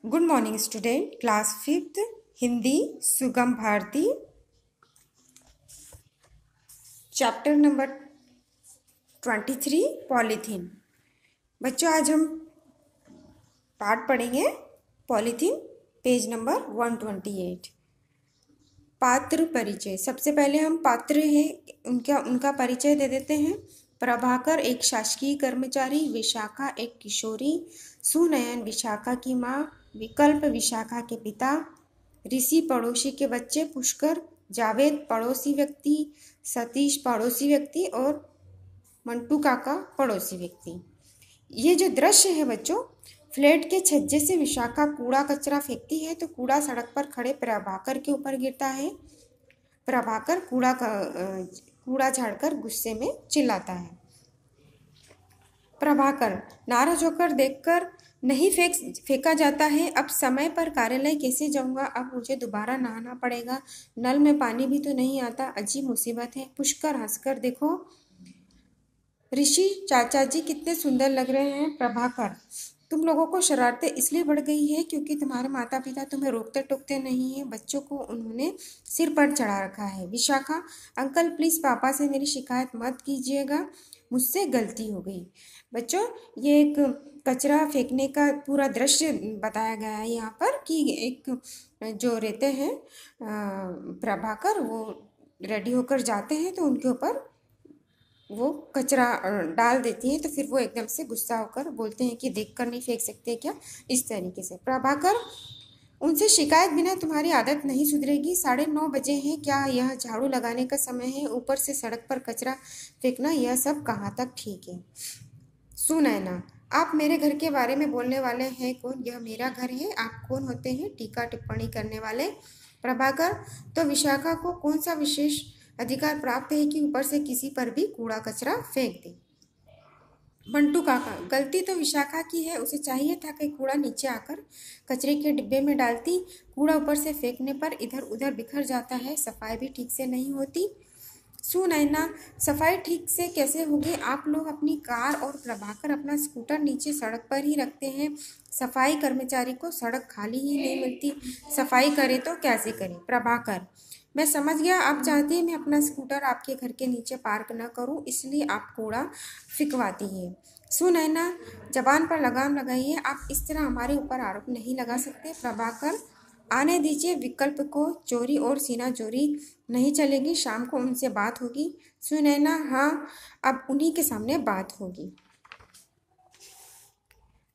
Good morning student. Class 5th Hindi सुगम Bharti, chapter number 23 polythene. बच्चों, आज हम पाठ पढ़ेंगे पॉलीथीन, पेज नंबर 128। पात्र परिचय। सबसे पहले हम पात्र हैं उनका परिचय दे देते हैं। प्रभाकर एक शासकीय कर्मचारी, विशाखा एक किशोरी, सुनयन विशाखा की माँ, विकल्प विशाखा के पिता, ऋषि पड़ोसी के बच्चे, पुष्कर, जावेद पड़ोसी व्यक्ति, सतीश पड़ोसी व्यक्ति और मंटू काका पड़ोसी व्यक्ति। ये जो दृश्य है बच्चों, फ्लैट के छज्जे से विशाखा कूड़ा कचरा फेंकती है तो कूड़ा सड़क पर खड़े प्रभाकर के ऊपर गिरता है। प्रभाकर कूड़ा झाड़कर गुस्से में चिल्लाता है। प्रभाकर नाराज होकर देखकर नहीं फेंका जाता है। अब समय पर कार्यालय कैसे जाऊंगा? अब मुझे दोबारा नहाना पड़ेगा। नल में पानी भी तो नहीं आता। अजीब मुसीबत है। पुष्कर हंसकर देखो, ऋषि चाचा जी कितने सुंदर लग रहे हैं। प्रभाकर तुम लोगों को शरारतें इसलिए बढ़ गई है क्योंकि तुम्हारे माता पिता तुम्हें रोकते टोकते नहीं है। बच्चों को उन्होंने सिर पर चढ़ा रखा है। विशाखा अंकल प्लीज पापा से मेरी शिकायत मत कीजिएगा, मुझसे गलती हो गई। बच्चों, ये एक कचरा फेंकने का पूरा दृश्य बताया गया है यहाँ पर कि एक जो रहते हैं प्रभाकर, वो रेडी होकर जाते हैं तो उनके ऊपर वो कचरा डाल देती है। तो फिर वो एकदम से गुस्सा होकर बोलते हैं कि देखकर नहीं फेंक सकते क्या? इस तरीके से। प्रभाकर उनसे शिकायत बिना तुम्हारी आदत नहीं सुधरेगी। 9:30 बजे हैं, क्या यह झाड़ू लगाने का समय है? ऊपर से सड़क पर कचरा फेंकना, यह सब कहाँ तक ठीक है? सुनैना आप मेरे घर के बारे में बोलने वाले हैं कौन? यह मेरा घर है, आप कौन होते हैं टीका टिप्पणी करने वाले? प्रभाकर तो विशाखा को कौन सा विशेष अधिकार प्राप्त है कि ऊपर से किसी पर भी कूड़ा कचरा फेंक दे? मंटू काका गलती तो विशाखा की है, उसे चाहिए था कि कूड़ा नीचे आकर कचरे के डिब्बे में डालती। कूड़ा ऊपर से फेंकने पर इधर उधर बिखर जाता है, सफाई भी ठीक से नहीं होती। सुनैना सफाई ठीक से कैसे होगी? आप लोग अपनी कार और प्रभाकर अपना स्कूटर नीचे सड़क पर ही रखते हैं। सफाई कर्मचारी को सड़क खाली ही नहीं मिलती, सफाई करे तो कैसे करे? प्रभाकर मैं समझ गया, आप चाहती हैं मैं अपना स्कूटर आपके घर के नीचे पार्क न करूं, इसलिए आप कूड़ा फिकवाती है। सुनैना जबान पर लगाम लगाइए, आप इस तरह हमारे ऊपर आरोप नहीं लगा सकते। प्रभाकर आने दीजिए विकल्प को, चोरी और सीना चोरी नहीं चलेगी, शाम को उनसे बात होगी। सुनैना हाँ, अब उन्हीं के सामने बात होगी।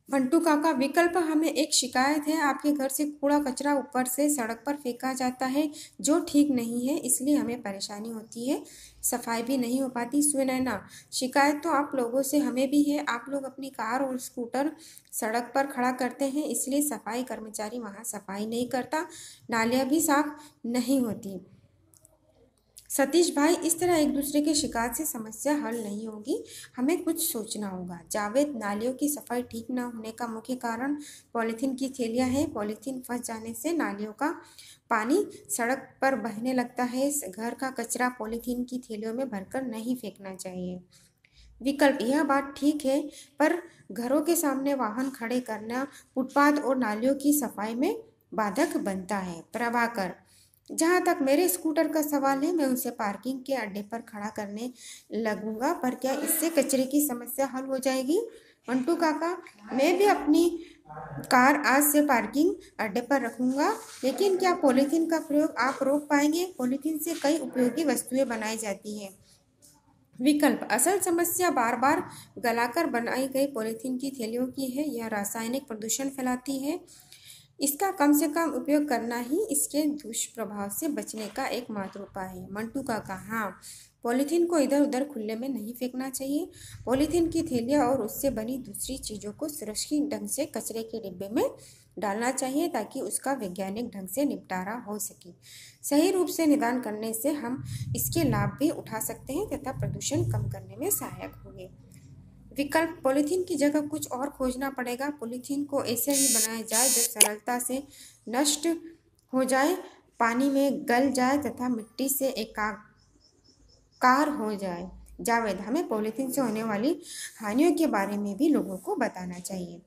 मंटू काका विकल्प हमें एक शिकायत है, आपके घर से कूड़ा कचरा ऊपर से सड़क पर फेंका जाता है जो ठीक नहीं है, इसलिए हमें परेशानी होती है, सफाई भी नहीं हो पाती। सुनैना शिकायत तो आप लोगों से हमें भी है, आप लोग अपनी कार और स्कूटर सड़क पर खड़ा करते हैं, इसलिए सफाई कर्मचारी वहाँ सफाई नहीं करता, नालियाँ भी साफ नहीं होती। सतीश भाई इस तरह एक दूसरे की शिकायत से समस्या हल नहीं होगी, हमें कुछ सोचना होगा। जावेद नालियों की सफाई ठीक न होने का मुख्य कारण पॉलीथीन की थैलियां हैं। पॉलीथीन फंस जाने से नालियों का पानी सड़क पर बहने लगता है। घर का कचरा पॉलीथीन की थैलियों में भरकर नहीं फेंकना चाहिए। विकल्प यह बात ठीक है, पर घरों के सामने वाहन खड़े करना फुटपाथ और नालियों की सफाई में बाधक बनता है। प्रभाकर जहाँ तक मेरे स्कूटर का सवाल है, मैं उसे पार्किंग के अड्डे पर खड़ा करने लगूंगा, पर क्या इससे कचरे की समस्या हल हो जाएगी? मंटू काका मैं भी अपनी कार आज से पार्किंग अड्डे पर रखूंगा, लेकिन क्या पॉलीथीन का प्रयोग आप रोक पाएंगे? पॉलीथीन से कई उपयोगी वस्तुएं बनाई जाती हैं। विकल्प असल समस्या बार बार गलाकर बनाई गई पॉलीथीन की थैलियों की है, यह रासायनिक प्रदूषण फैलाती है, इसका कम से कम उपयोग करना ही इसके दुष्प्रभाव से बचने का एकमात्र उपाय है। मंटू काका हाँ, पॉलीथीन को इधर उधर खुले में नहीं फेंकना चाहिए, पॉलीथीन की थैलियाँ और उससे बनी दूसरी चीज़ों को सुरक्षित ढंग से कचरे के डिब्बे में डालना चाहिए ताकि उसका वैज्ञानिक ढंग से निपटारा हो सके। सही रूप से निदान करने से हम इसके लाभ भी उठा सकते हैं तथा प्रदूषण कम करने में सहायक होंगे। विकल्प पॉलीथीन की जगह कुछ और खोजना पड़ेगा, पॉलीथीन को ऐसे ही बनाया जाए जो सरलता से नष्ट हो जाए, पानी में गल जाए तथा मिट्टी से एकाकार हो जाए। जावेद हमें पॉलीथीन से होने वाली हानियों के बारे में भी लोगों को बताना चाहिए।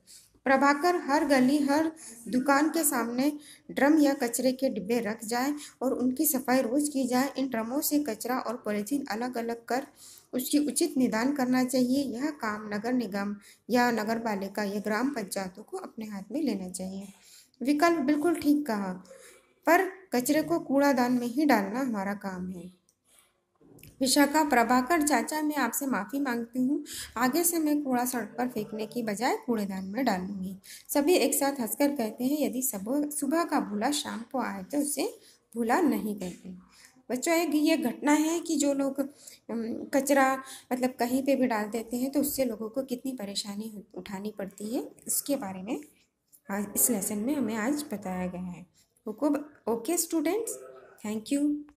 प्रभाकर हर गली हर दुकान के सामने ड्रम या कचरे के डिब्बे रख जाए और उनकी सफाई रोज की जाए। इन ड्रमों से कचरा और पॉलीथीन अलग अलग कर उसकी उचित निदान करना चाहिए। यह काम नगर निगम या नगर पालिका या ग्राम पंचायतों को अपने हाथ में लेना चाहिए। विकल्प बिल्कुल ठीक कहा, पर कचरे को कूड़ादान में ही डालना हमारा काम है। विशाखा, प्रभाकर चाचा, मैं आपसे माफ़ी मांगती हूँ। आगे से मैं कूड़ा सड़क पर फेंकने की बजाय कूड़ेदान में डालूंगी। सभी एक साथ हंसकर कहते हैं, यदि सुबह का भूला शाम को आए तो उसे भूला नहीं कहते। बच्चों, एक ये घटना है कि जो लोग कचरा मतलब कहीं पे भी डाल देते हैं तो उससे लोगों को कितनी परेशानी उठानी पड़ती है, इसके बारे में आज इस लेसन में हमें आज बताया गया है। Okay students, thank you.